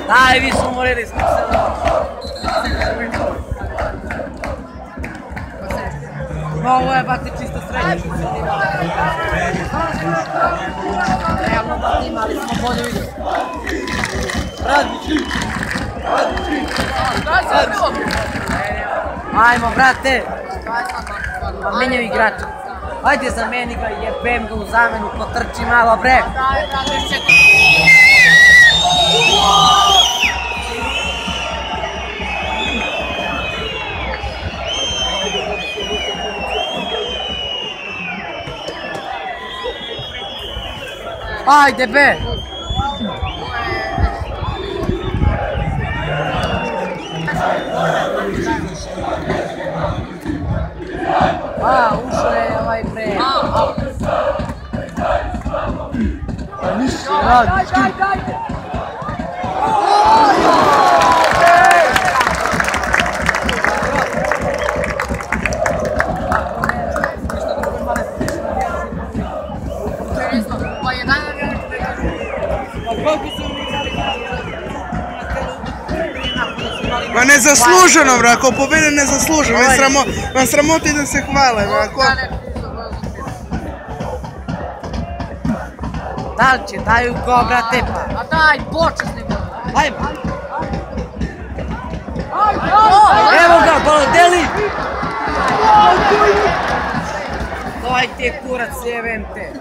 Dai, vi sono morire, scusa. No, vuoi fatti čisto srednje. Evo, da imali smo bolje vidjeti. Ajmo, brate. Pa menjam igrača. Ajde zameni ga, jebem ga u zamenu, potrči malo, bre. Ajde, be. Ušao je ovaj bre. Pa ništa radiš ti. Ma nezasluženo, bro, ako pobjede nezasluženo, vam sramoti da se hvale, bro. Da li će, daju ko, brate, pa. A daj, počeš nego. Ajmo. Evo ga, Balotelli. Daj te kurac, jebem te.